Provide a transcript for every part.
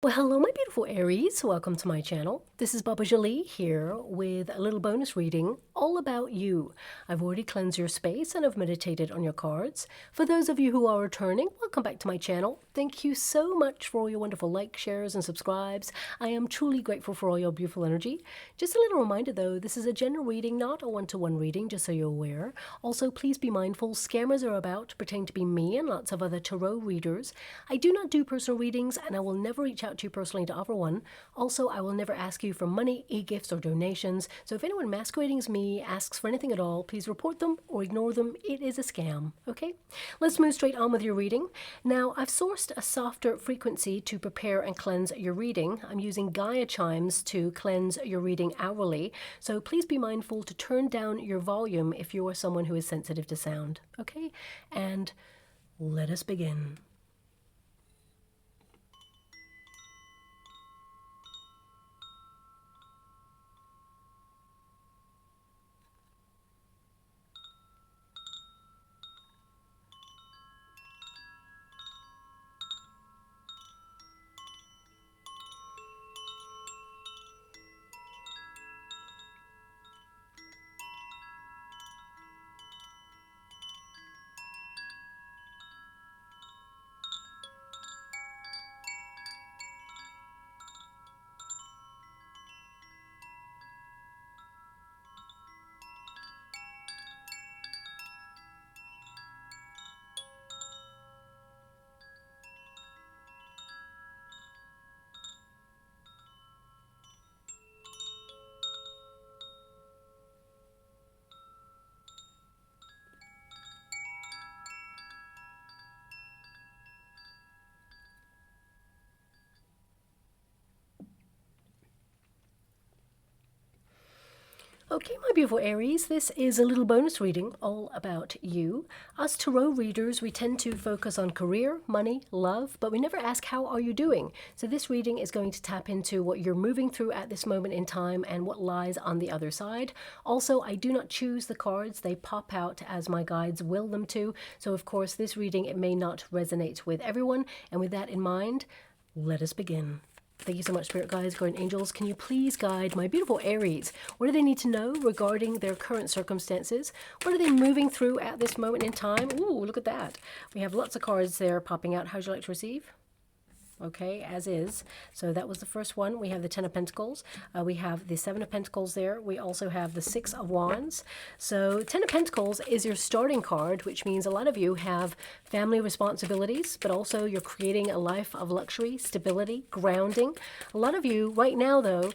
Well, hello, my beautiful Aries. Welcome to my channel. This is Baba Jolie here with a little bonus reading all about you. I've already cleansed your space and I've meditated on your cards. For those of you who are returning, welcome back to my channel. Thank you so much for all your wonderful likes, shares, and subscribes. I am truly grateful for all your beautiful energy. Just a little reminder though, this is a general reading, not a one-to-one reading, just so you're aware. Also, please be mindful, scammers are about, pretending to be me and lots of other tarot readers. I do not do personal readings and I will never reach out to you personally to offer one. Also, I will never ask you for money, e-gifts, or donations. So if anyone masquerading as me asks for anything at all, please report them or ignore them. It is a scam, okay? Let's move straight on with your reading. Now, I've sourced a softer frequency to prepare and cleanse your reading. I'm using Gaia chimes to cleanse your reading hourly. So please be mindful to turn down your volume if you are someone who is sensitive to sound, okay? And let us begin. Okay, my beautiful Aries, this is a little bonus reading all about you. Us tarot readers, we tend to focus on career, money, love, but we never ask how are you doing. So this reading is going to tap into what you're moving through at this moment in time and what lies on the other side. Also, I do not choose the cards. They pop out as my guides will them to. So of course, this reading, it may not resonate with everyone. And with that in mind, let us begin. Thank you so much, Spirit Guides, Guardian Angels. Can you please guide my beautiful Aries? What do they need to know regarding their current circumstances? What are they moving through at this moment in time? Ooh, look at that. We have lots of cards there popping out. How would you like to receive? Okay, as is. So that was the first one. We have the Ten of Pentacles. We have the Seven of Pentacles there. We also have the Six of Wands. So Ten of Pentacles is your starting card, which means a lot of you have family responsibilities, but also you're creating a life of luxury, stability, grounding. A lot of you right now, though,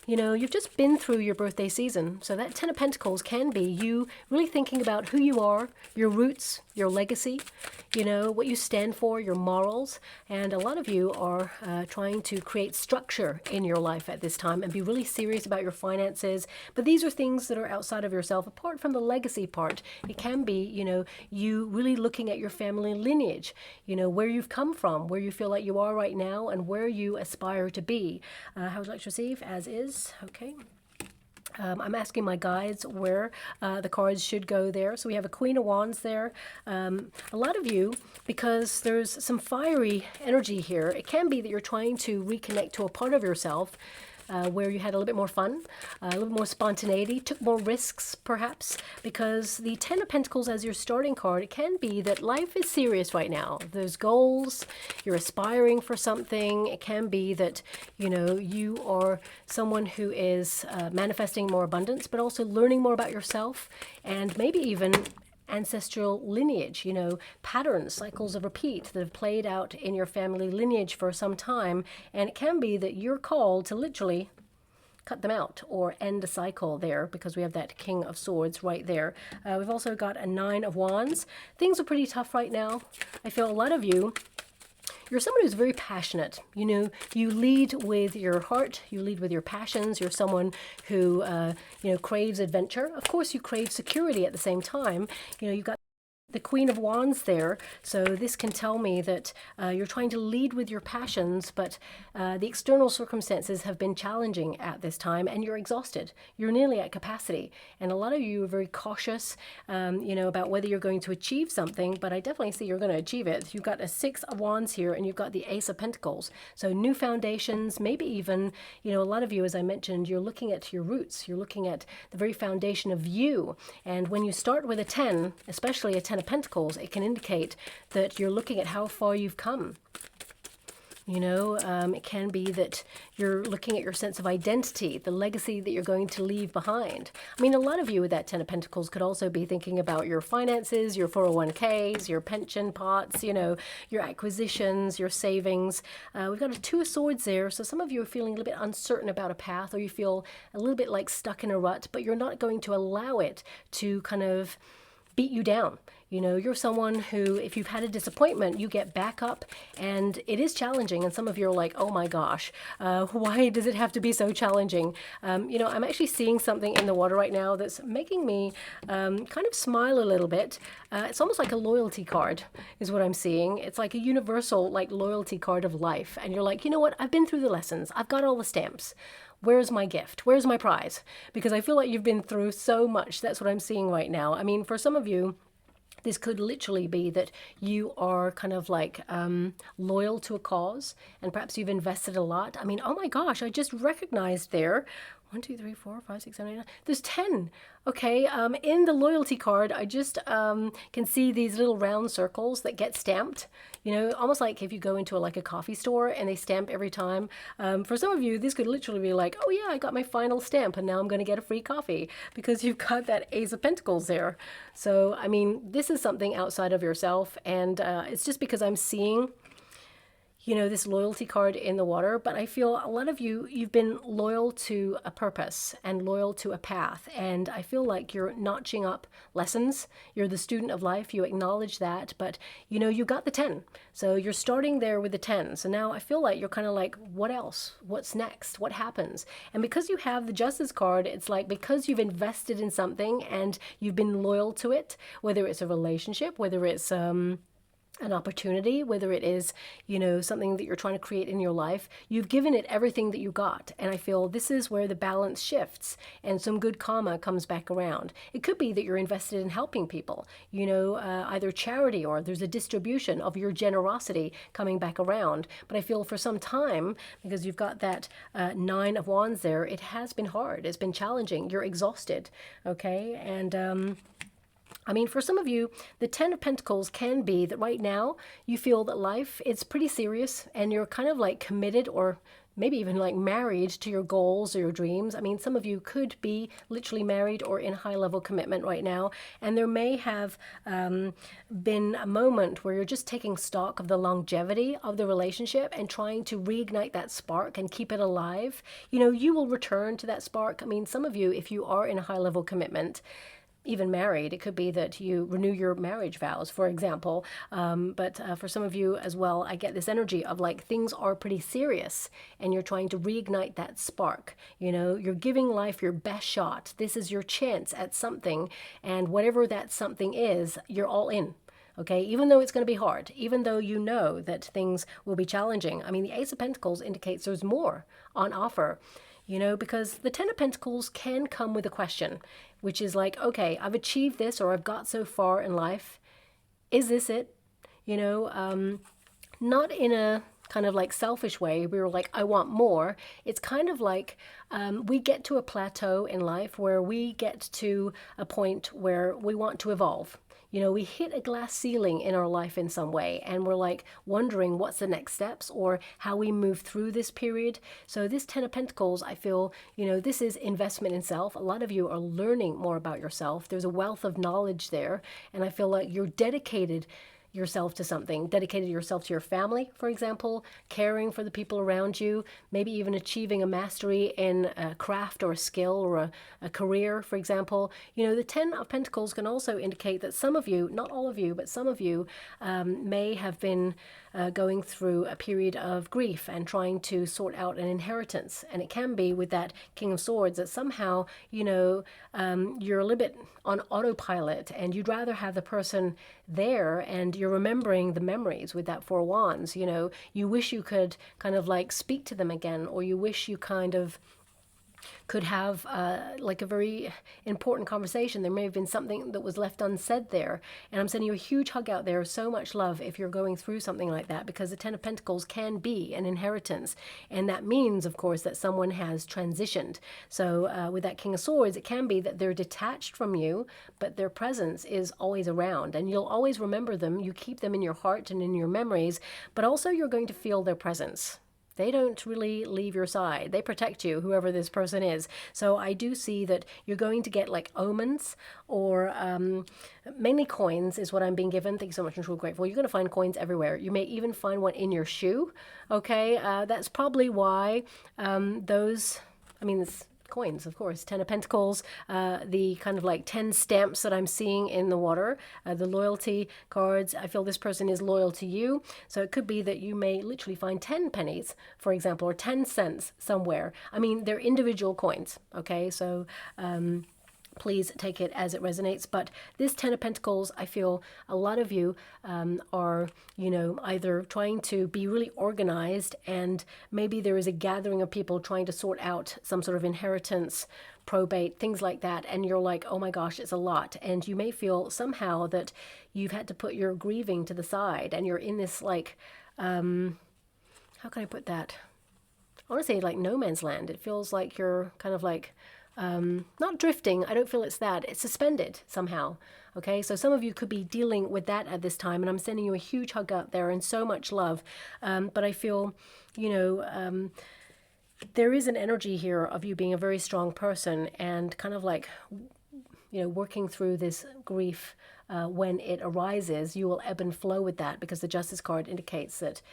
you know, you've just been through your birthday season. So that Ten of Pentacles can be you really thinking about who you are, your roots, your legacy, you know, what you stand for, your morals. And a lot of you are trying to create structure in your life at this time and be really serious about your finances. But these are things that are outside of yourself, apart from the legacy part. It can be, you know, you really looking at your family lineage, you know, where you've come from, where you feel like you are right now, and where you aspire to be. How would you like to receive? As is. Okay. I'm asking my guides where the cards should go there. So we have a Queen of Wands there. A lot of you, because there's some fiery energy here, it can be that you're trying to reconnect to a part of yourself where you had a little bit more fun, a little more spontaneity, took more risks perhaps, because the Ten of Pentacles as your starting card, it can be that life is serious right now. There's goals, you're aspiring for something. It can be that, you know, you are someone who is manifesting more abundance, but also learning more about yourself and maybe even ancestral lineage, you know, patterns, cycles of repeat that have played out in your family lineage for some time. And it can be that you're called to literally cut them out or end a cycle there, because we have that King of Swords right there. We've also got a Nine of Wands. Things are pretty tough right now. I feel a lot of you, you're someone who's very passionate. You know, you lead with your heart, you lead with your passions. You're someone who, you know, craves adventure. Of course, you crave security at the same time. You know, you've got the Queen of Wands there. So this can tell me that you're trying to lead with your passions, but the external circumstances have been challenging at this time, and you're exhausted. You're nearly at capacity. And a lot of you are very cautious, about whether you're going to achieve something, but I definitely see you're going to achieve it. You've got a Six of Wands here, and you've got the Ace of Pentacles. So new foundations, maybe even, a lot of you, as I mentioned, you're looking at your roots. You're looking at the very foundation of you. And when you start with a 10, especially a 10 of Pentacles, it can indicate that you're looking at how far you've come. It can be that you're looking at your sense of identity, the legacy that you're going to leave behind. I mean, a lot of you with that 10 of Pentacles could also be thinking about your finances, your 401ks, your pension pots, your acquisitions, your savings. We've got a Two of Swords there. So some of you are feeling a little bit uncertain about a path, or you feel a little bit like stuck in a rut, but you're not going to allow it to kind of beat you down. You're someone who, if you've had a disappointment, you get back up, and it is challenging. And some of you are like, oh my gosh, why does it have to be so challenging? I'm actually seeing something in the water right now that's making me kind of smile a little bit. It's almost like a loyalty card is what I'm seeing. It's like a universal loyalty card of life. And you're like, you know what? I've been through the lessons. I've got all the stamps. Where's my gift? Where's my prize? Because I feel like you've been through so much. That's what I'm seeing right now. I mean, for some of you, this could literally be that you are kind of loyal to a cause, and perhaps you've invested a lot. I mean, oh my gosh, I just recognized there 1, 2, 3, 4, 5, 6, 7, 8, 9. There's 10. Okay, in the loyalty card, I just can see these little round circles that get stamped. Almost like if you go into a coffee store and they stamp every time. For some of you, this could literally be like, oh yeah, I got my final stamp and now I'm going to get a free coffee because you've got that Ace of Pentacles there. So, I mean, this is something outside of yourself, and it's just because I'm seeing this loyalty card in the water, but I feel a lot of you, you've been loyal to a purpose and loyal to a path. And I feel like you're notching up lessons. You're the student of life. You acknowledge that, but you got the 10. So you're starting there with the 10. So now I feel like you're kind of like, what else? What's next? What happens? And because you have the Justice card, it's like, because you've invested in something and you've been loyal to it, whether it's a relationship, whether it's, an opportunity, whether it is, something that you're trying to create in your life, you've given it everything that you got. And I feel this is where the balance shifts and some good karma comes back around. It could be that you're invested in helping people, either charity, or there's a distribution of your generosity coming back around. But I feel for some time, because you've got that 9 of Wands there, it has been hard. It's been challenging. You're exhausted. Okay. And, I mean, for some of you, the 10 of Pentacles can be that right now you feel that life is pretty serious and you're kind of committed, or maybe even married to your goals or your dreams. I mean, some of you could be literally married or in high-level commitment right now, and there may have been a moment where you're just taking stock of the longevity of the relationship and trying to reignite that spark and keep it alive. You will return to that spark. I mean, some of you, if you are in a high-level commitment, even married, it could be that you renew your marriage vows, for example. But for some of you as well, I get this energy of things are pretty serious and you're trying to reignite that spark. You're giving life your best shot. This is your chance at something, and whatever that something is, you're all in. Okay, even though it's going to be hard, even though you know that things will be challenging. I mean, the Ace of Pentacles indicates there's more on offer. Because the 10 of Pentacles can come with a question, which is okay, I've achieved this, or I've got so far in life. Is this it? Not in a kind of selfish way. We were I want more. It's kind of we get to a plateau in life where we get to a point where we want to evolve. We hit a glass ceiling in our life in some way, and we're wondering what's the next steps or how we move through this period. So this 10 of Pentacles, I feel, this is investment in self. A lot of you are learning more about yourself. There's a wealth of knowledge there, and I feel like you're dedicated yourself to something, dedicated yourself to your family, for example, caring for the people around you, maybe even achieving a mastery in a craft or a skill or a career, for example. The 10 of Pentacles can also indicate that some of you, not all of you, but some of you may have been going through a period of grief and trying to sort out an inheritance. And it can be with that King of Swords that somehow, you're a little bit on autopilot and you'd rather have the person there, and you're remembering the memories with that Four of Wands. You wish you could kind of like speak to them again, or you wish you kind of could have like a very important conversation. There may have been something that was left unsaid there. And I'm sending you a huge hug out there. So much love if you're going through something like that, because the Ten of Pentacles can be an inheritance. And that means, of course, that someone has transitioned. So with that King of Swords, it can be that they're detached from you, but their presence is always around. And you'll always remember them. You keep them in your heart and in your memories, but also you're going to feel their presence. They don't really leave your side. They protect you, whoever this person is. So I do see that you're going to get like omens, or mainly coins is what I'm being given. Thank you so much. I'm so grateful. You're going to find coins everywhere. You may even find one in your shoe. Okay, that's probably why it's coins, of course. Ten of Pentacles, the kind of like 10 stamps that I'm seeing in the water, the loyalty cards. I feel this person is loyal to you. So it could be that you may literally find 10 pennies, for example, or 10 cents somewhere. I mean, they're individual coins. Okay, so please take it as it resonates. But this Ten of Pentacles, I feel a lot of you are, either trying to be really organized, and maybe there is a gathering of people trying to sort out some sort of inheritance, probate, things like that. And you're like, oh my gosh, it's a lot. And you may feel somehow that you've had to put your grieving to the side, and you're in this like, how can I put that? I want to say like no man's land. It feels like you're kind of like, not drifting. I don't feel it's that. It's suspended somehow. Okay, so some of you could be dealing with that at this time, and I'm sending you a huge hug out there and so much love. But I feel, there is an energy here of you being a very strong person and kind of like, working through this grief. When it arises, you will ebb and flow with that, because the Justice card indicates that,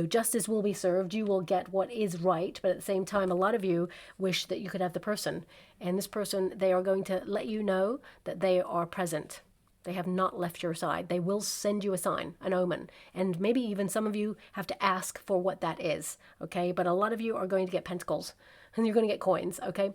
justice will be served. You will get what is right. But at the same time, a lot of you wish that you could have the person. And this person, they are going to let you know that they are present. They have not left your side. They will send you a sign, an omen. And maybe even some of you have to ask for what that is. Okay, but a lot of you are going to get pentacles. And you're going to get coins. Okay.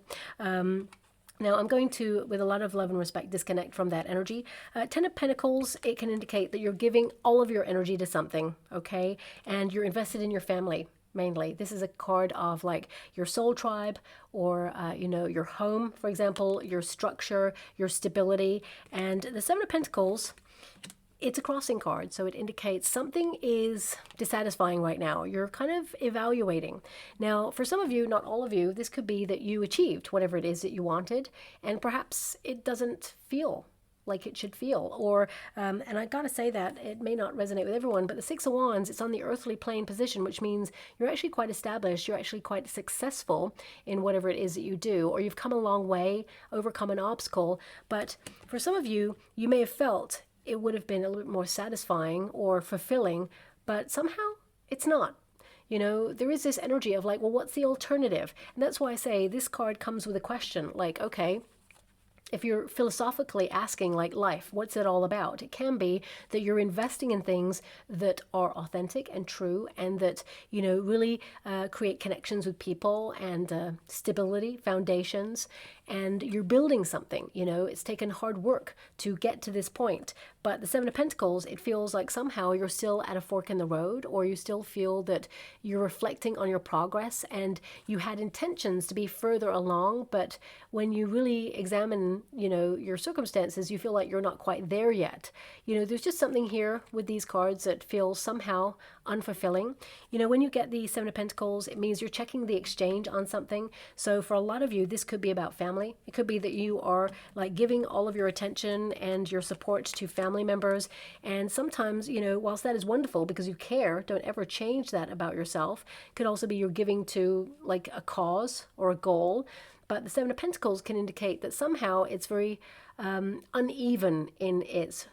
Now, I'm going to, with a lot of love and respect, disconnect from that energy. Ten of Pentacles, it can indicate that you're giving all of your energy to something, okay? And you're invested in your family, mainly. This is a card of like your soul tribe, or, your home, for example, your structure, your stability. And the Seven of Pentacles, it's a crossing card, so it indicates something is dissatisfying right now. You're kind of evaluating. Now, for some of you, not all of you, this could be that you achieved whatever it is that you wanted, and perhaps it doesn't feel like it should feel. Or, and I gotta say that it may not resonate with everyone, but the Six of Wands, it's on the earthly plane position, which means you're actually quite established, you're actually quite successful in whatever it is that you do, or you've come a long way, overcome an obstacle. But for some of you, you may have felt it would have been a little bit more satisfying or fulfilling, but somehow it's not. There is this energy of like, well, what's the alternative? And that's why I say this card comes with a question, like, okay, if you're philosophically asking like life, what's it all about? It can be that you're investing in things that are authentic and true, and that, really create connections with people and stability, foundations, and you're building something. It's taken hard work to get to this point. But the Seven of Pentacles, it feels like somehow you're still at a fork in the road, or you still feel that you're reflecting on your progress and you had intentions to be further along, but when you really examine, your circumstances, you feel like you're not quite there yet. There's just something here with these cards that feels somehow unfulfilling. When you get the Seven of Pentacles, it means you're checking the exchange on something. So for a lot of you, this could be about family. It could be that you are like giving all of your attention and your support to family members. And sometimes, whilst that is wonderful because you care, don't ever change that about yourself. It could also be you're giving to like a cause or a goal. But the Seven of Pentacles can indicate that somehow it's very uneven in its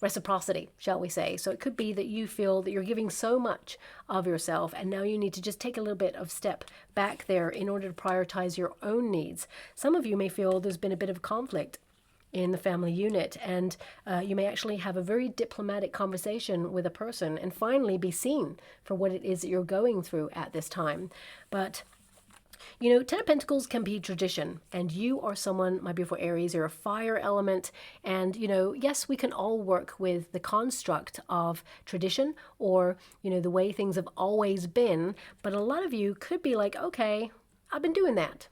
reciprocity, shall we say. So it could be that you feel that you're giving so much of yourself, and now you need to just take a little bit of step back there in order to prioritize your own needs. Some of you may feel there's been a bit of conflict in the family unit, and you may actually have a very diplomatic conversation with a person and finally be seen for what it is that you're going through at this time. But you know, Ten of Pentacles can be tradition, and you are someone, my beautiful Aries, you're a fire element, and, you know, yes, we can all work with the construct of tradition or, you know, the way things have always been, but a lot of you could be like, okay, I've been doing that.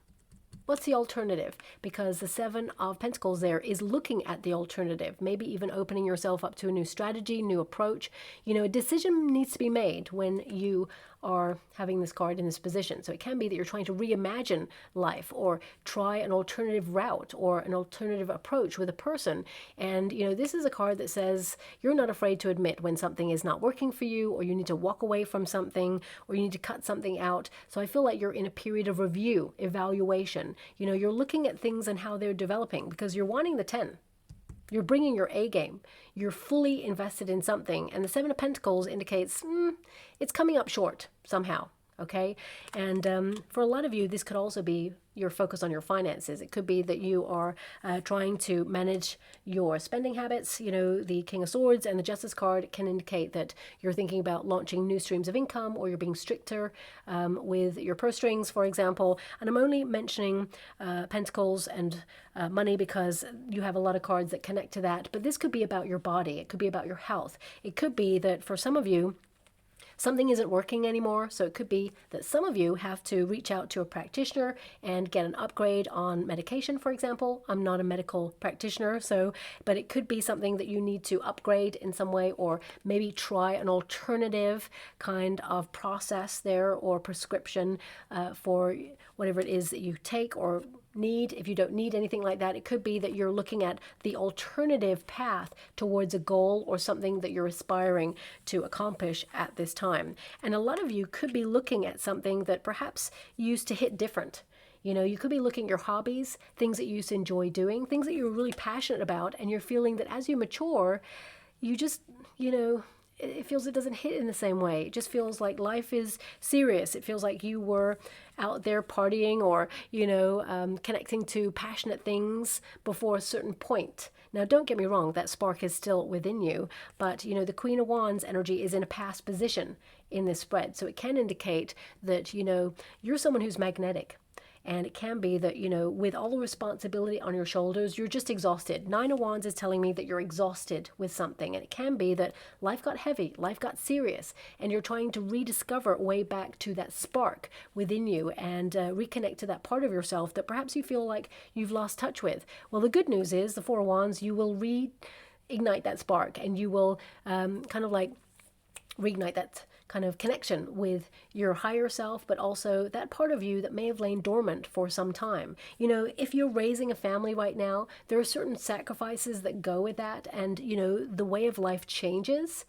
What's the alternative? Because the Seven of Pentacles there is looking at the alternative, maybe even opening yourself up to a new strategy, new approach. You know, a decision needs to be made when you are having this card in this position. So it can be that you're trying to reimagine life or try an alternative route or an alternative approach with a person. And, you know, this is a card that says you're not afraid to admit when something is not working for you, or you need to walk away from something, or you need to cut something out. So I feel like you're in a period of review, evaluation. You know, you're looking at things and how they're developing because you're wanting the 10. You're bringing your A game. You're fully invested in something. And the Seven of Pentacles indicates it's coming up short somehow. Okay. And for a lot of you, this could also be your focus on your finances. It could be that you are trying to manage your spending habits. You know, the King of Swords and the Justice card can indicate that you're thinking about launching new streams of income, or you're being stricter with your purse strings, for example. And I'm only mentioning Pentacles and money because you have a lot of cards that connect to that. But this could be about your body. It could be about your health. It could be that for some of you, something isn't working anymore. So it could be that some of you have to reach out to a practitioner and get an upgrade on medication, for example. I'm not a medical practitioner, but it could be something that you need to upgrade in some way, or maybe try an alternative kind of process there or prescription for whatever it is that you take or need. If you don't need anything like that, it could be that you're looking at the alternative path towards a goal or something that you're aspiring to accomplish at this time. And a lot of you could be looking at something that perhaps used to hit different. You know, you could be looking at your hobbies, things that you used to enjoy doing, things that you're really passionate about, and you're feeling that as you mature, you just, you know, it feels it doesn't hit in the same way. It just feels like life is serious. It feels like you were out there partying or, you know, connecting to passionate things before a certain point. Now, don't get me wrong, that spark is still within you, but, you know, the Queen of Wands energy is in a past position in this spread. So it can indicate that, you know, you're someone who's magnetic. And it can be that, you know, with all the responsibility on your shoulders, you're just exhausted. Nine of Wands is telling me that you're exhausted with something. And it can be that life got heavy, life got serious, and you're trying to rediscover a way back to that spark within you and reconnect to that part of yourself that perhaps you feel like you've lost touch with. Well, the good news is the Four of Wands, you will reignite that spark, and you will kind of like reignite that kind of connection with your higher self, but also that part of you that may have lain dormant for some time. You know, if you're raising a family right now, there are certain sacrifices that go with that, and, you know, the way of life changes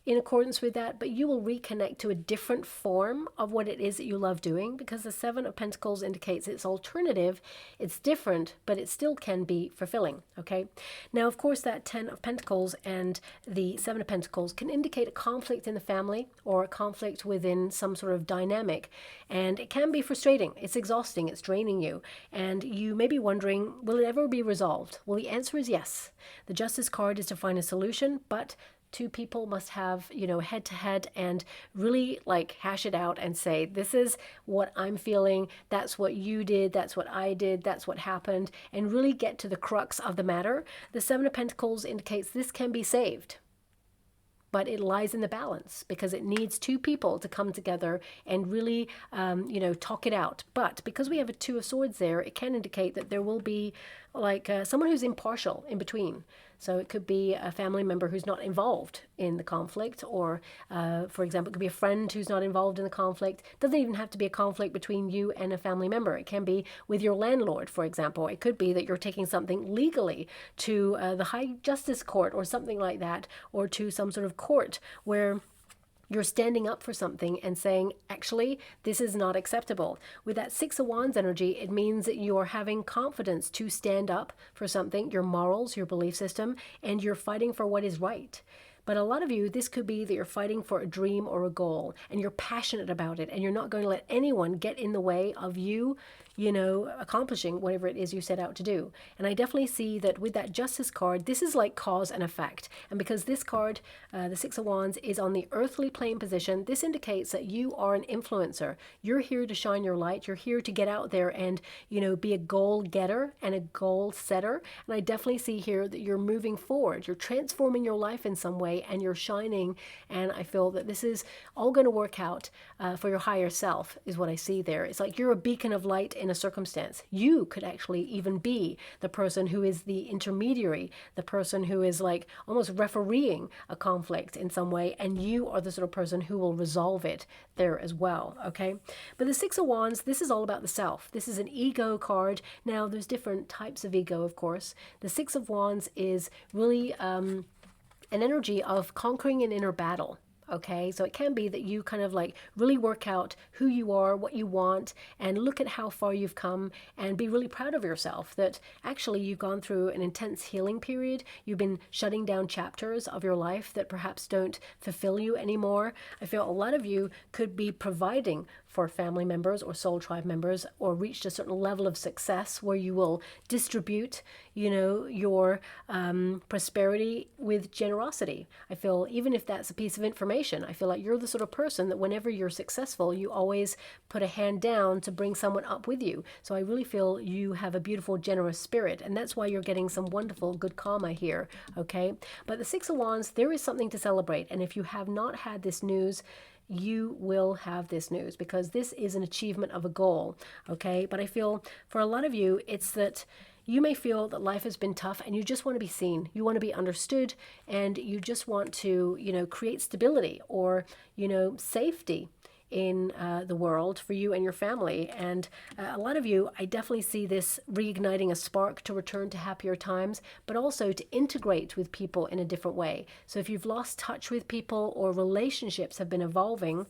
in accordance with that, but you will reconnect to a different form of what it is that you love doing, because the Seven of Pentacles indicates it's alternative, it's different, but it still can be fulfilling, okay? Now, of course, that Ten of Pentacles and the Seven of Pentacles can indicate a conflict in the family or a conflict within some sort of dynamic, and it can be frustrating, it's exhausting, it's draining you, and you may be wondering, will it ever be resolved? Well, the answer is yes. The Justice card is to find a solution, but two people must have, you know, head to head and really like hash it out and say, this is what I'm feeling. That's what you did. That's what I did. That's what happened, and really get to the crux of the matter. The Seven of Pentacles indicates this can be saved, but it lies in the balance because it needs two people to come together and really, you know, talk it out. But because we have a Two of Swords there, it can indicate that there will be like someone who's impartial in between. So it could be a family member who's not involved in the conflict, or, for example, it could be a friend who's not involved in the conflict. It doesn't even have to be a conflict between you and a family member. It can be with your landlord, for example. It could be that you're taking something legally to the High Justice Court or something like that, or to some sort of court where you're standing up for something and saying, actually, this is not acceptable. With that Six of Wands energy, it means that you're having confidence to stand up for something, your morals, your belief system, and you're fighting for what is right. But a lot of you, this could be that you're fighting for a dream or a goal, and you're passionate about it, and you're not going to let anyone get in the way of you, you know, accomplishing whatever it is you set out to do. And I definitely see that with that Justice card, this is like cause and effect. And because this card, the Six of Wands, is on the earthly plane position, this indicates that you are an influencer. You're here to shine your light. You're here to get out there and, you know, be a goal getter and a goal setter. And I definitely see here that you're moving forward. You're transforming your life in some way, and you're shining. And I feel that this is all going to work out for your higher self, is what I see there. It's like you're a beacon of light in a circumstance. You could actually even be the person who is the intermediary, the person who is like almost refereeing a conflict in some way, and you are the sort of person who will resolve it there as well, okay? But the Six of Wands, this is all about the self. This is an ego card. Now, there's different types of ego, of course. The Six of Wands is really an energy of conquering an inner battle. Okay, so it can be that you kind of like really work out who you are, what you want, and look at how far you've come and be really proud of yourself that actually you've gone through an intense healing period. You've been shutting down chapters of your life that perhaps don't fulfill you anymore. I feel a lot of you could be providing for family members or soul tribe members, or reached a certain level of success where you will distribute, you know, your prosperity with generosity. I feel even if that's a piece of information, I feel like you're the sort of person that whenever you're successful, you always put a hand down to bring someone up with you. So I really feel you have a beautiful, generous spirit, and that's why you're getting some wonderful, good karma here, okay? But the Six of Wands, there is something to celebrate, and if you have not had this news, you will have this news, because this is an achievement of a goal, okay? But I feel for a lot of you, it's that you may feel that life has been tough and you just want to be seen. You want to be understood, and you just want to, you know, create stability or, you know, safety in the world for you and your family. And a lot of you, I definitely see this reigniting a spark to return to happier times, but also to integrate with people in a different way. So if you've lost touch with people or relationships have been evolving,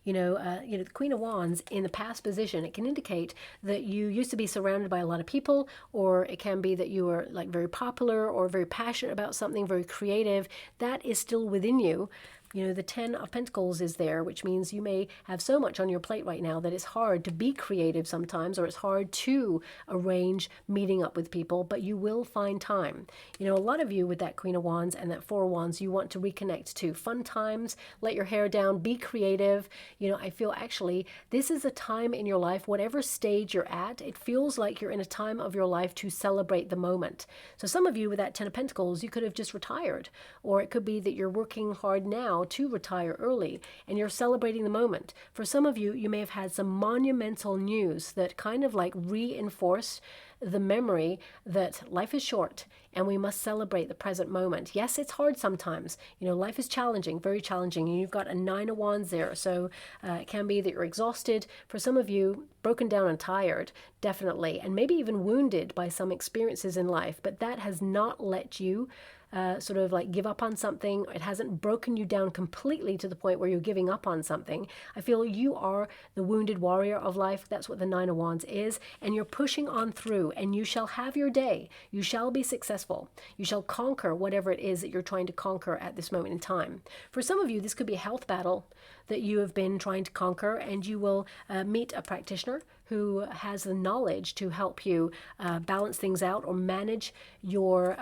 the Queen of Wands in the past position, it can indicate that you used to be surrounded by a lot of people, or it can be that you were like very popular or very passionate about something, very creative. That is still within you. You know, the Ten of Pentacles is there, which means you may have so much on your plate right now that it's hard to be creative sometimes, or it's hard to arrange meeting up with people, but you will find time. You know, a lot of you with that Queen of Wands and that Four of Wands, you want to reconnect to fun times, let your hair down, be creative. You know, I feel actually this is a time in your life, whatever stage you're at, it feels like you're in a time of your life to celebrate the moment. So some of you with that Ten of Pentacles, you could have just retired, or it could be that you're working hard now to retire early and you're celebrating the moment. For some of you, you may have had some monumental news that kind of like reinforced the memory that life is short and we must celebrate the present moment. Yes, it's hard sometimes. You know, life is challenging, very challenging, and you've got a Nine of Wands there. So it can be that you're exhausted. For some of you, broken down and tired, definitely, and maybe even wounded by some experiences in life, but that has not let you sort of like give up on something. It hasn't broken you down completely to the point where you're giving up on something. I feel you are the wounded warrior of life. That's what the Nine of Wands is. And you're pushing on through, and you shall have your day. You shall be successful. You shall conquer whatever it is that you're trying to conquer at this moment in time. For some of you, this could be a health battle that you have been trying to conquer, and you will meet a practitioner who has the knowledge to help you balance things out or manage your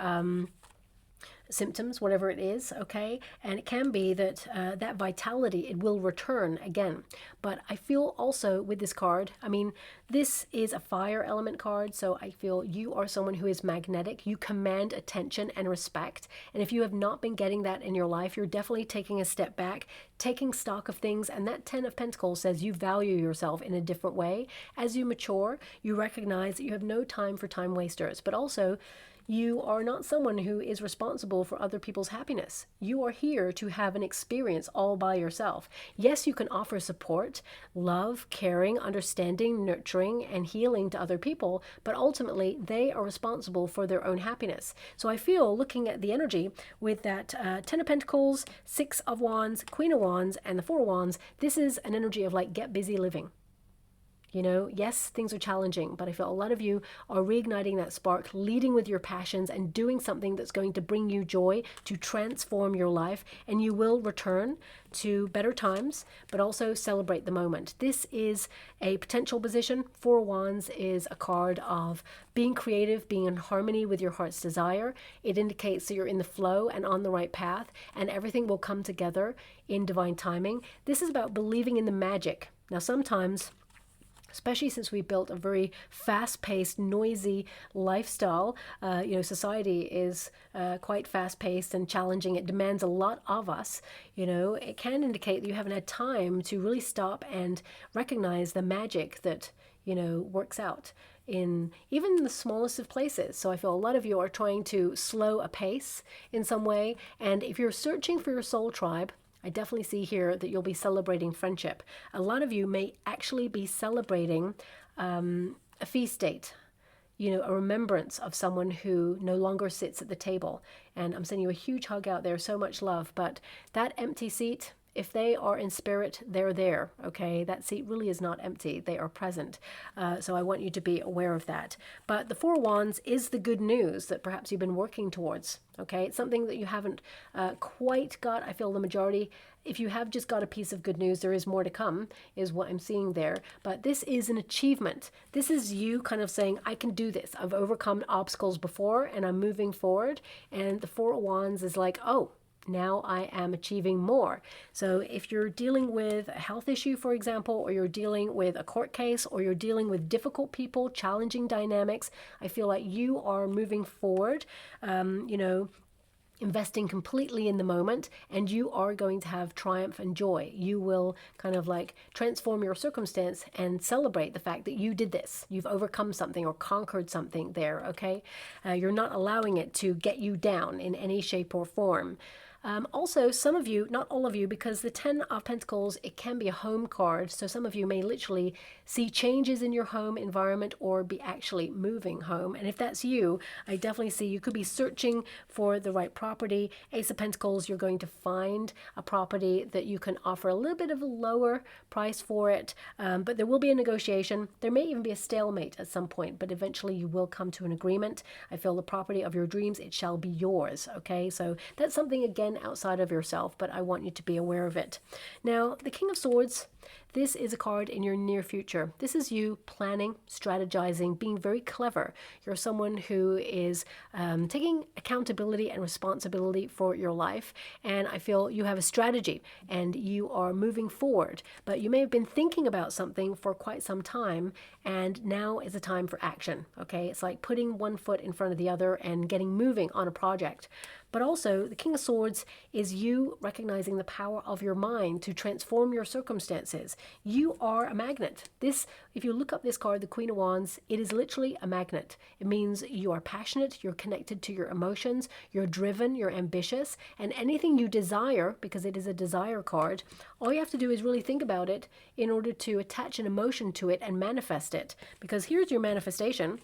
symptoms, whatever it is, okay? And it can be that that vitality, it will return again. But I feel also with this card, I mean, this is a fire element card, so I feel you are someone who is magnetic. You command attention and respect. And if you have not been getting that in your life, you're definitely taking a step back, taking stock of things. And that Ten of Pentacles says you value yourself in a different way. As you mature, you recognize that you have no time for time wasters, but also you are not someone who is responsible for other people's happiness. You are here to have an experience all by yourself. Yes, you can offer support, love, caring, understanding, nurturing, and healing to other people, but ultimately they are responsible for their own happiness. So I feel, looking at the energy with that Ten of Pentacles, Six of Wands, Queen of Wands, and the Four of Wands, this is an energy of like, get busy living. You know, yes, things are challenging, but I feel a lot of you are reigniting that spark, leading with your passions and doing something that's going to bring you joy, to transform your life, and you will return to better times, but also celebrate the moment. This is a potential position. Four of Wands is a card of being creative, being in harmony with your heart's desire. It indicates that you're in the flow and on the right path, and everything will come together in divine timing. This is about believing in the magic. Now, sometimes, especially since we built a very fast-paced, noisy lifestyle, society is quite fast-paced and challenging. It demands a lot of us. It can indicate that you haven't had time to really stop and recognize the magic that, works out in even the smallest of places. So I feel a lot of you are trying to slow a pace in some way. And if you're searching for your soul tribe, I definitely see here that you'll be celebrating friendship. A lot of you may actually be celebrating a feast date, a remembrance of someone who no longer sits at the table. And I'm sending you a huge hug out there, so much love. But that empty seat, if they are in spirit, they're there, okay? That seat really is not empty. They are present. So I want you to be aware of that. But the Four of Wands is the good news that perhaps you've been working towards, okay? It's something that you haven't quite got. I feel the majority, if you have just got a piece of good news, there is more to come, is what I'm seeing there. But this is an achievement. This is you kind of saying, I can do this. I've overcome obstacles before and I'm moving forward. And the Four of Wands is like, oh, now I am achieving more. So if you're dealing with a health issue, for example, or you're dealing with a court case, or you're dealing with difficult people, challenging dynamics, I feel like you are moving forward, investing completely in the moment, and you are going to have triumph and joy. You will kind of like transform your circumstance and celebrate the fact that you did this. You've overcome something or conquered something there, okay? You're not allowing it to get you down in any shape or form. Also, some of you, not all of you, because the 10 of Pentacles, it can be a home card. So some of you may literally see changes in your home environment or be actually moving home. And if that's you, I definitely see you could be searching for the right property. Ace of Pentacles, you're going to find a property that you can offer a little bit of a lower price for it. But there will be a negotiation. There may even be a stalemate at some point, but eventually you will come to an agreement. I feel the property of your dreams, it shall be yours. Okay, so that's something, again, outside of yourself, but I want you to be aware of it. Now, the King of Swords, this is a card in your near future. This is you planning, strategizing, being very clever. You're someone who is taking accountability and responsibility for your life, and I feel you have a strategy and you are moving forward, but you may have been thinking about something for quite some time, and now is a time for action. Okay, it's like putting one foot in front of the other and getting moving on a project. But also, the King of Swords is you recognizing the power of your mind to transform your circumstances. You are a magnet. This, if you look up this card, the Queen of Wands, it is literally a magnet. It means you are passionate, you're connected to your emotions, you're driven, you're ambitious, and anything you desire, because it is a desire card, all you have to do is really think about it in order to attach an emotion to it and manifest it. Because here's your manifestation.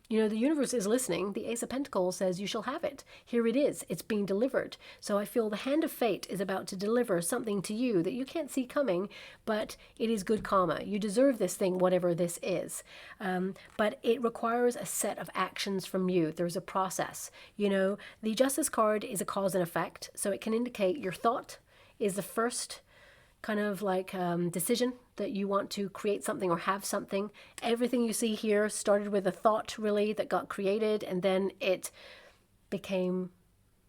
The universe is listening. The Ace of Pentacles says you shall have it. Here it is. It's being delivered. So I feel the hand of fate is about to deliver something to you that you can't see coming, but it is good karma. You deserve this thing, whatever this is. But it requires a set of actions from you. There's a process. The Justice card is a cause and effect. So it can indicate your thought is the first kind of like decision that you want to create something or have something. Everything you see here started with a thought, really, that got created, and then it became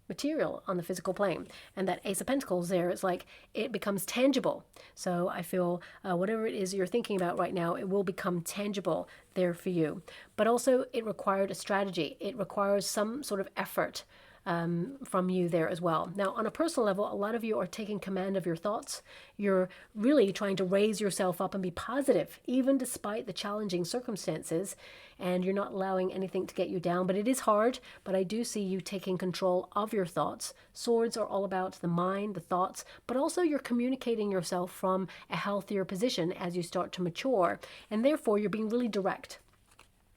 material on the physical plane. And that Ace of Pentacles there, it's like it becomes tangible. So I feel whatever it is you're thinking about right now, it will become tangible there for you. But also it required a strategy. It requires some sort of effort from you there as well. Now, on a personal level, a lot of you are taking command of your thoughts. You're really trying to raise yourself up and be positive, even despite the challenging circumstances, and you're not allowing anything to get you down. But it is hard, but I do see you taking control of your thoughts. Swords are all about the mind, the thoughts, but also you're communicating yourself from a healthier position as you start to mature, and therefore you're being really direct,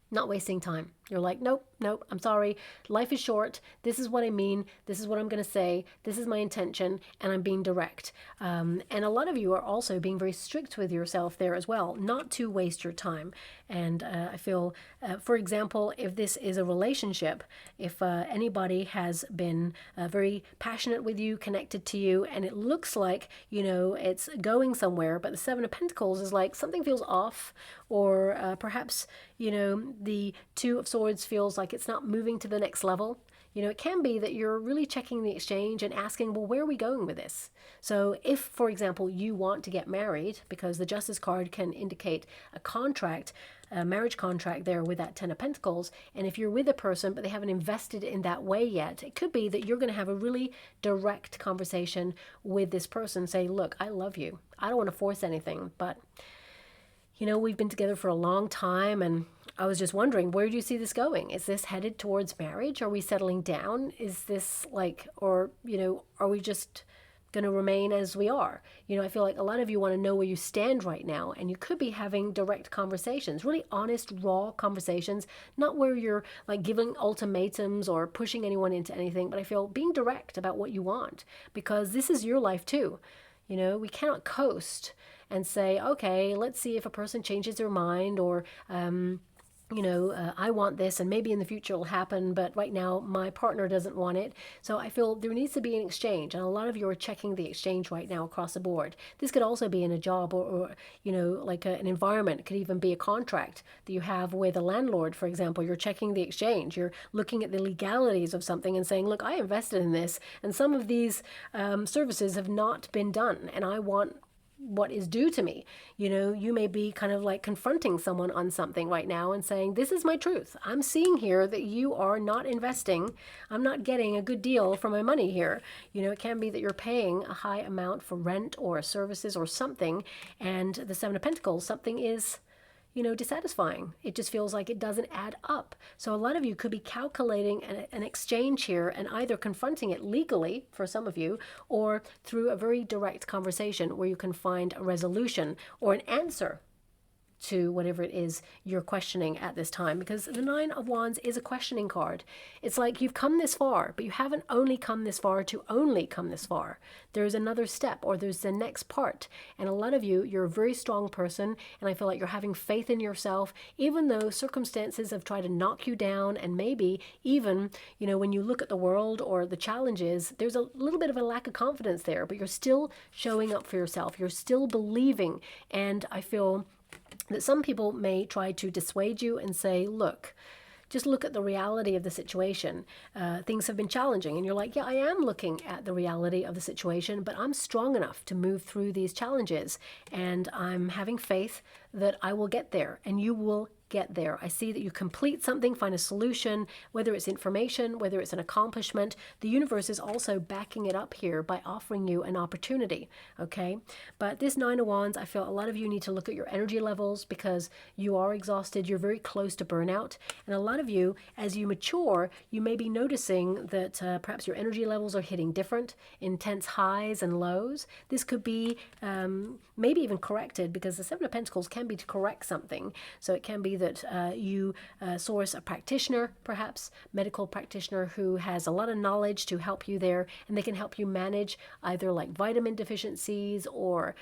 not wasting time. You're like, nope, nope, I'm sorry. Life is short. This is what I mean. This is what I'm going to say. This is my intention, and I'm being direct. And a lot of you are also being very strict with yourself there as well, not to waste your time. And I feel, for example, if this is a relationship, if anybody has been very passionate with you, connected to you, and it looks like, it's going somewhere, but the Seven of Pentacles is like something feels off, or perhaps, the Two of Swords feels like it's not moving to the next level. It can be that you're really checking the exchange and asking, well, where are we going with this? So if, for example, you want to get married, because the Justice card can indicate a contract, a marriage contract there with that Ten of Pentacles, and if you're with a person but they haven't invested in that way yet, it could be that you're going to have a really direct conversation with this person. Say, look, I love you. I don't want to force anything, but we've been together for a long time, and I was just wondering, where do you see this going? Is this headed towards marriage? Are we settling down? Is this or, are we just going to remain as we are? I feel like a lot of you want to know where you stand right now, and you could be having direct conversations, really honest, raw conversations, not where you're giving ultimatums or pushing anyone into anything, but I feel being direct about what you want, because this is your life too. We cannot coast and say, okay, let's see if a person changes their mind, or, I want this and maybe in the future it'll happen, but right now my partner doesn't want it. So I feel there needs to be an exchange, and a lot of you are checking the exchange right now across the board. This could also be in a job, or an environment. It could even be a contract that you have with a landlord, for example. You're checking the exchange. You're looking at the legalities of something and saying, look, I invested in this, and some of these services have not been done, and I want what is due to me. You may be kind of confronting someone on something right now and saying, this is my truth. I'm seeing here that you are not investing. I'm not getting a good deal for my money here. It can be that you're paying a high amount for rent or services or something, and the Seven of Pentacles, something is dissatisfying. It just feels like it doesn't add up. So a lot of you could be calculating an exchange here and either confronting it legally for some of you, or through a very direct conversation where you can find a resolution or an answer to whatever it is you're questioning at this time, because the Nine of Wands is a questioning card. It's like you've come this far, but you haven't only come this far to only come this far. There's another step, or there's the next part. And a lot of you, you're a very strong person, and I feel like you're having faith in yourself, even though circumstances have tried to knock you down, and maybe even, when you look at the world or the challenges, there's a little bit of a lack of confidence there, but you're still showing up for yourself. You're still believing, and I feel that some people may try to dissuade you and say, look, just look at the reality of the situation. Things have been challenging. And you're like, yeah, I am looking at the reality of the situation, but I'm strong enough to move through these challenges. And I'm having faith that I will get there, and you will get there. I see that you complete something, find a solution, whether it's information, whether it's an accomplishment. The universe is also backing it up here by offering you an opportunity, okay? But this Nine of Wands, I feel a lot of you need to look at your energy levels, because you are exhausted. You're very close to burnout. And a lot of you, as you mature, you may be noticing that perhaps your energy levels are hitting different, intense highs and lows. This could be maybe even corrected, because the Seven of Pentacles can be to correct something. So it can be that you source a practitioner, perhaps medical practitioner, who has a lot of knowledge to help you there, and they can help you manage either vitamin deficiencies or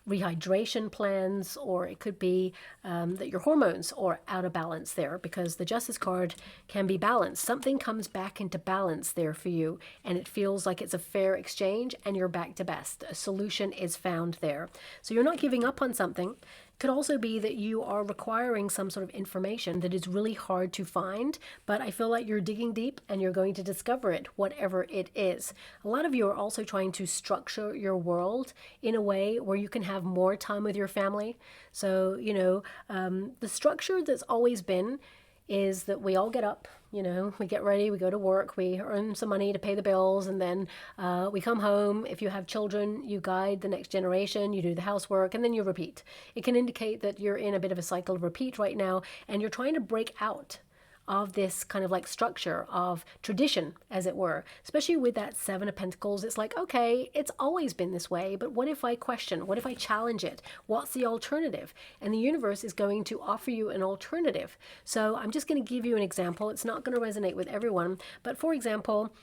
rehydration plans, or it could be that your hormones are out of balance there, because the Justice card can be balanced. Something comes back into balance there for you, and it feels like it's a fair exchange, and you're back to best. A solution is found there. So you're not giving up on something. Could also be that you are requiring some sort of information that is really hard to find, but I feel like you're digging deep and you're going to discover it, whatever it is. A lot of you are also trying to structure your world in a way where you can have more time with your family. So, the structure that's always been is that we all get up, we get ready, we go to work, we earn some money to pay the bills, and then we come home. If you have children, you guide the next generation, you do the housework, and then you repeat. It can indicate that you're in a bit of a cycle of repeat right now, and you're trying to break out of this kind of like structure of tradition, as it were, especially with that Seven of Pentacles. It's like, okay, it's always been this way, but what if I question? What if I challenge it? What's the alternative? And the universe is going to offer you an alternative. So I'm just going to give you an example. It's not going to resonate with everyone, but for example,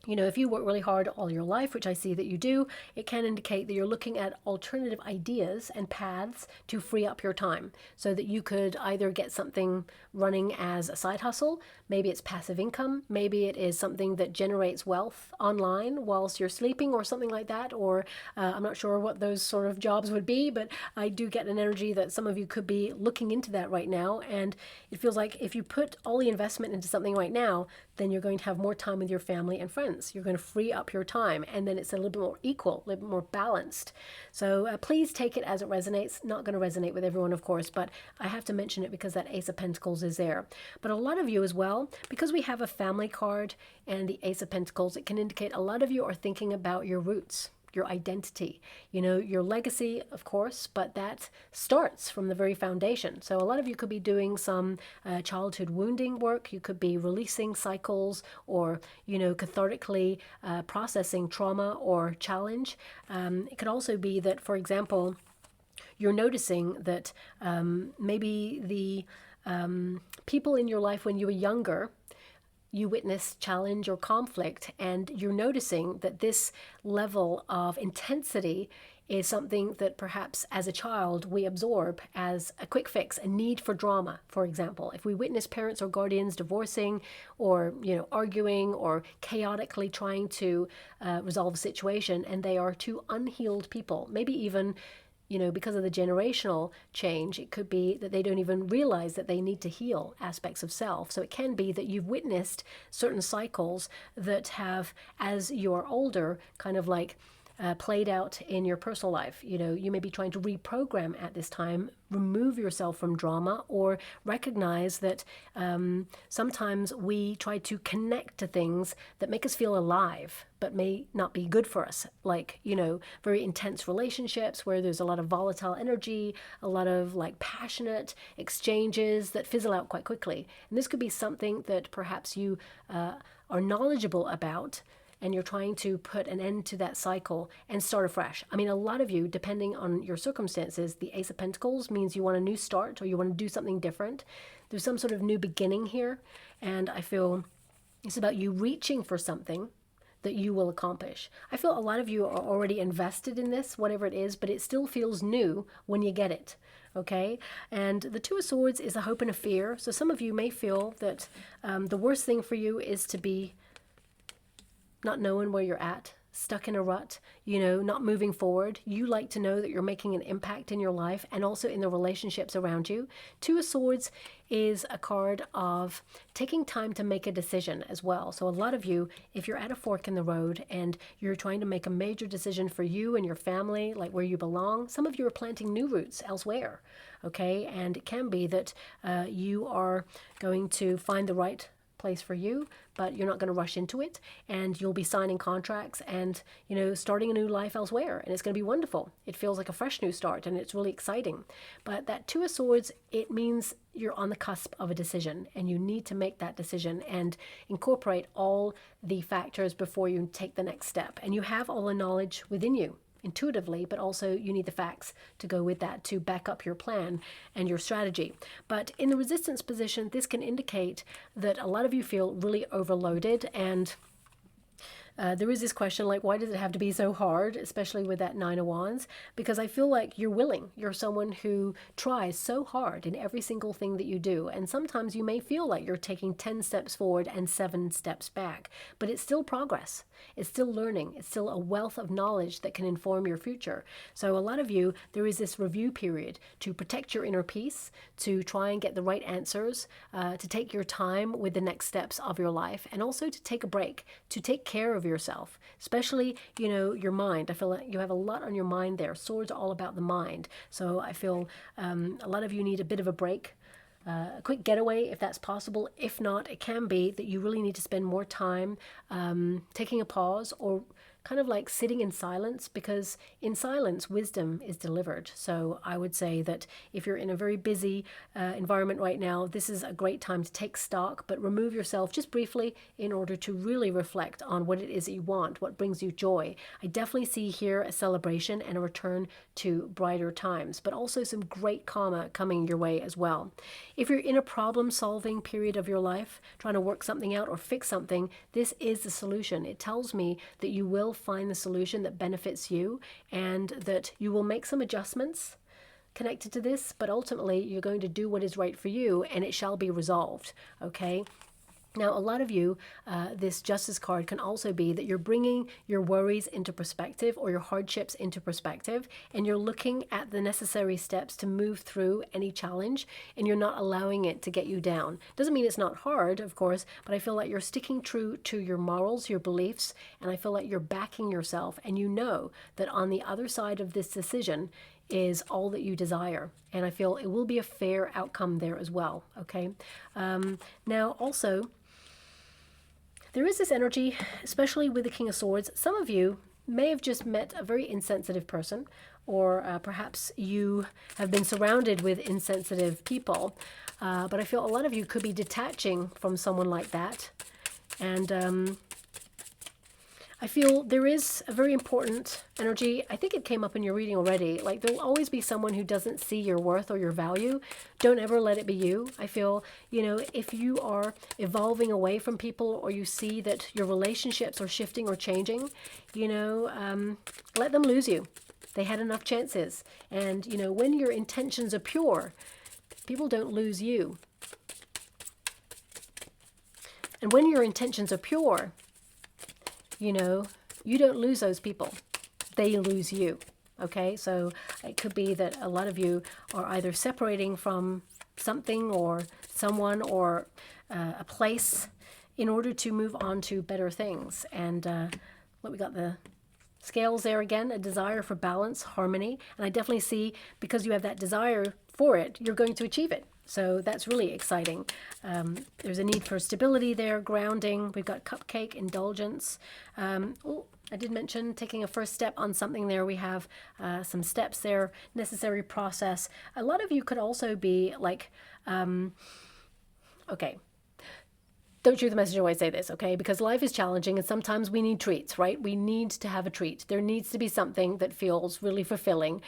you know, if you work really hard all your life, which I see that you do, it can indicate that you're looking at alternative ideas and paths to free up your time so that you could either get something running as a side hustle, maybe it's passive income, maybe it is something that generates wealth online whilst you're sleeping or something like that, or I'm not sure what those sort of jobs would be, but I do get an energy that some of you could be looking into that right now, and it feels like if you put all the investment into something right now, then you're going to have more time with your family and friends. You're going to free up your time, and then it's a little bit more equal, a little bit more balanced. So please take it as it resonates. Not going to resonate with everyone, of course, but I have to mention it because that Ace of Pentacles is there. But a lot of you as well, because we have a family card and the Ace of Pentacles, it can indicate a lot of you are thinking about your roots, your identity, you know, your legacy, of course, but that starts from the very foundation. So a lot of you could be doing some childhood wounding work. You could be releasing cycles or, you know, cathartically processing trauma or challenge. It could also be that, for example, you're noticing that maybe the people in your life when you were younger, you witness challenge or conflict, and you're noticing that this level of intensity is something that perhaps as a child we absorb as a quick fix, a need for drama. For example, if we witness parents or guardians divorcing or, you know, arguing or chaotically trying to resolve a situation, and they are two unhealed people, maybe even, you know, because of the generational change, it could be that they don't even realize that they need to heal aspects of self. So it can be that you've witnessed certain cycles that have, as you're older, kind of like played out in your personal life. You know, you may be trying to reprogram at this time, remove yourself from drama, or recognize that sometimes we try to connect to things that make us feel alive, but may not be good for us. Like, you know, very intense relationships where there's a lot of volatile energy, a lot of like passionate exchanges that fizzle out quite quickly. And this could be something that perhaps you are knowledgeable about, and you're trying to put an end to that cycle and start afresh. I mean, a lot of you, depending on your circumstances, the Ace of Pentacles means you want a new start or you want to do something different. There's some sort of new beginning here, and I feel it's about you reaching for something that you will accomplish. I feel a lot of you are already invested in this, whatever it is, but it still feels new when you get it. Okay, and the Two of Swords is a hope and a fear. So some of you may feel that the worst thing for you is to be not knowing where you're at, stuck in a rut, you know, not moving forward. You like to know that you're making an impact in your life and also in the relationships around you. Two of Swords is a card of taking time to make a decision as well. So a lot of you, if you're at a fork in the road and you're trying to make a major decision for you and your family, like where you belong, some of you are planting new roots elsewhere, okay? And it can be that you are going to find the right place for you, but you're not going to rush into it, and you'll be signing contracts and, you know, starting a new life elsewhere, and it's going to be wonderful. It feels like a fresh new start, and it's really exciting. But that Two of Swords, it means you're on the cusp of a decision, and you need to make that decision and incorporate all the factors before you take the next step. And you have all the knowledge within you intuitively, but also you need the facts to go with that to back up your plan and your strategy. But in the resistance position, this can indicate that a lot of you feel really overloaded, and there is this question like, why does it have to be so hard, especially with that Nine of Wands? Because I feel like you're willing. You're someone who tries so hard in every single thing that you do. And sometimes you may feel like you're taking 10 steps forward and 7 steps back, but it's still progress. It's still learning. It's still a wealth of knowledge that can inform your future. So a lot of you, there is this review period to protect your inner peace, to try and get the right answers, to take your time with the next steps of your life, and also to take a break, to take care of yourself, especially, you know, your mind. I feel like you have a lot on your mind there. Swords are all about the mind. So I feel a lot of you need a bit of a break, a quick getaway if that's possible. If not, it can be that you really need to spend more time taking a pause or kind of like sitting in silence, because in silence, wisdom is delivered. So I would say that if you're in a very busy environment right now, this is a great time to take stock, but remove yourself just briefly in order to really reflect on what it is that you want, what brings you joy. I definitely see here a celebration and a return to brighter times, but also some great karma coming your way as well. If you're in a problem-solving period of your life, trying to work something out or fix something, this is the solution. It tells me that you will find the solution that benefits you and that you will make some adjustments connected to this, but ultimately you're going to do what is right for you and it shall be resolved, okay? Now, a lot of you, this Justice card can also be that you're bringing your worries into perspective or your hardships into perspective, and you're looking at the necessary steps to move through any challenge, and you're not allowing it to get you down. Doesn't mean it's not hard, of course, but I feel like you're sticking true to your morals, your beliefs, and I feel like you're backing yourself, and you know that on the other side of this decision is all that you desire. And I feel it will be a fair outcome there as well, okay? Now, also, there is this energy, especially with the King of Swords. Some of you may have just met a very insensitive person, or perhaps you have been surrounded with insensitive people. But I feel a lot of you could be detaching from someone like that. And I feel there is a very important energy. I think it came up in your reading already. Like, there'll always be someone who doesn't see your worth or your value. Don't ever let it be you. I feel, you know, if you are evolving away from people, or you see that your relationships are shifting or changing, you know, let them lose you. They had enough chances. And, you know, when your intentions are pure, people don't lose you. And when your intentions are pure, you know, you don't lose those people. They lose you. Okay, so it could be that a lot of you are either separating from something or someone or a place in order to move on to better things. And we got the scales there again, a desire for balance, harmony. And I definitely see, because you have that desire for it, you're going to achieve it. So that's really exciting. There's a need for stability there, grounding. We've got cupcake, indulgence. Oh, I did mention taking a first step on something there. We have some steps there, necessary process. A lot of you could also be like, okay, don't shoot the messenger when I say this, okay? Because life is challenging and sometimes we need treats, right? We need to have a treat. There needs to be something that feels really fulfilling.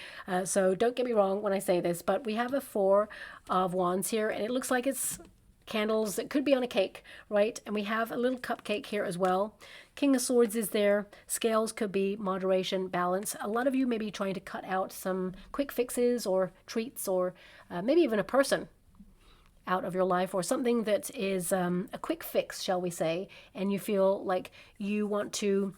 So don't get me wrong when I say this, but we have a 4 of Wands here, and it looks like it's candles that could be on a cake, right? And we have a little cupcake here as well. King of Swords is there. Scales could be moderation, balance. A lot of you may be trying to cut out some quick fixes or treats, or maybe even a person out of your life, or something that is a quick fix, shall we say, and you feel like you want to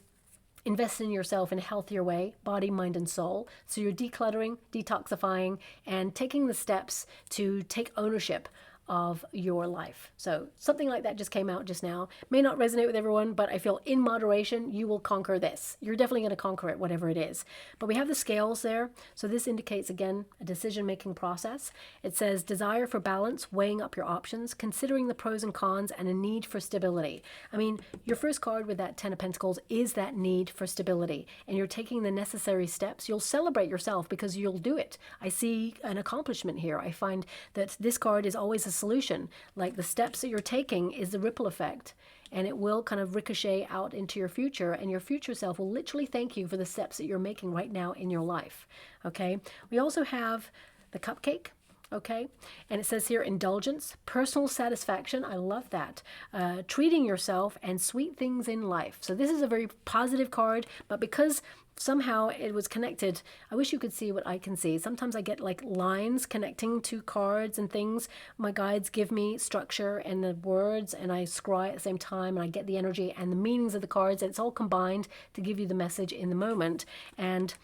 invest in yourself in a healthier way, body, mind, and soul. So you're decluttering, detoxifying, and taking the steps to take ownership of your life. So something like that just came out just now. May not resonate with everyone, but I feel in moderation, you will conquer this. You're definitely going to conquer it, whatever it is. But we have the scales there. So this indicates, again, a decision-making process. It says desire for balance, weighing up your options, considering the pros and cons, and a need for stability. I mean, your first card with that 10 of Pentacles is that need for stability, and you're taking the necessary steps. You'll celebrate yourself because you'll do it. I see an accomplishment here. I find that this card is always a solution. Like, the steps that you're taking is the ripple effect, and it will kind of ricochet out into your future, and your future self will literally thank you for the steps that you're making right now in your life. Okay, we also have the cupcake. Okay, and it says here indulgence, personal satisfaction. I love that. Treating yourself and sweet things in life. So this is a very positive card, but because somehow it was connected, I wish you could see what I can see. Sometimes I get like lines connecting to cards and things. My guides give me structure and the words, and I scry at the same time, and I get the energy and the meanings of the cards, and it's all combined to give you the message in the moment. And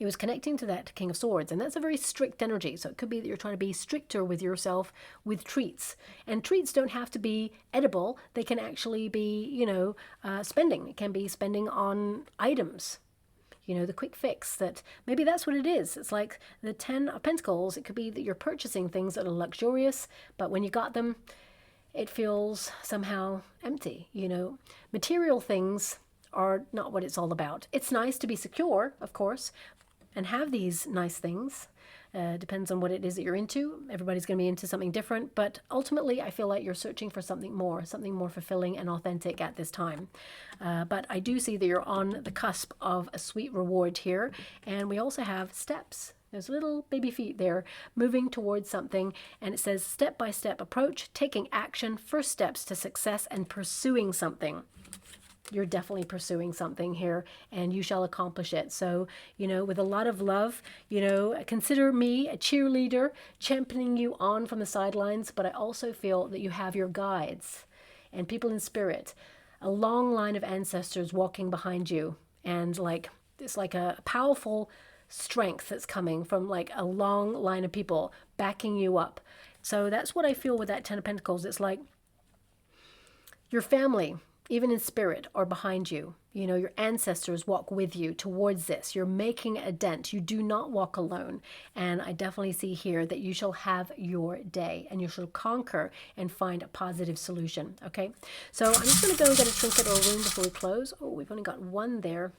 it was connecting to that King of Swords, and that's a very strict energy. So it could be that you're trying to be stricter with yourself with treats. And treats don't have to be edible. They can actually be, you know, spending. It can be spending on items. You know, the quick fix, that maybe that's what it is. It's like the 10 of Pentacles. It could be that you're purchasing things that are luxurious, but when you got them, it feels somehow empty. You know, material things are not what it's all about. It's nice to be secure, of course, and have these nice things. Depends on what it is that you're into. Everybody's going to be into something different, but ultimately I feel like you're searching for something more fulfilling and authentic at this time. But I do see that you're on the cusp of a sweet reward here, and we also have steps. There's little baby feet there moving towards something, and it says step-by-step approach, taking action, first steps to success, and pursuing something. You're definitely pursuing something here, and you shall accomplish it. So, with a lot of love, consider me a cheerleader, championing you on from the sidelines, but I also feel that you have your guides and people in spirit, a long line of ancestors walking behind you, and it's like a powerful strength that's coming from like a long line of people backing you up. So that's what I feel with that Ten of Pentacles. It's like your family, even in spirit, are behind you. Your ancestors walk with you towards this. You're making a dent. You do not walk alone. And I definitely see here that you shall have your day, and you shall conquer and find a positive solution. Okay, so I'm just going to go and get a trinket or a rune before we close. Oh, we've only got one there.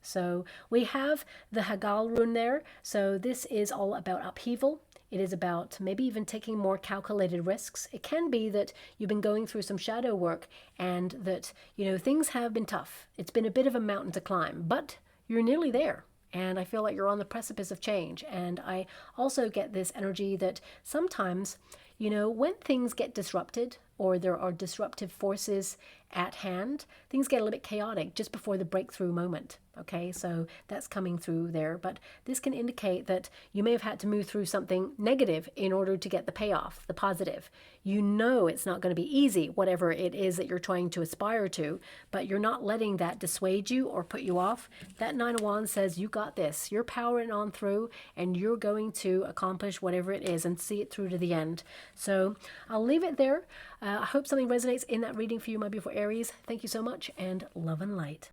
So we have the Hagal rune there. So this is all about upheaval. It is about maybe even taking more calculated risks. It can be that you've been going through some shadow work, and that, things have been tough. It's been a bit of a mountain to climb, but you're nearly there. And I feel like you're on the precipice of change. And I also get this energy that sometimes, when things get disrupted, or there are disruptive forces at hand, things get a little bit chaotic just before the breakthrough moment. Okay, so that's coming through there. But this can indicate that you may have had to move through something negative in order to get the payoff, the positive. It's not going to be easy, whatever it is that you're trying to aspire to, but you're not letting that dissuade you or put you off. That Nine of Wands says you got this. You're powering on through, and you're going to accomplish whatever it is and see it through to the end. So I'll leave it there. I hope something resonates in that reading for you, my beautiful Aries. Thank you so much, and love and light.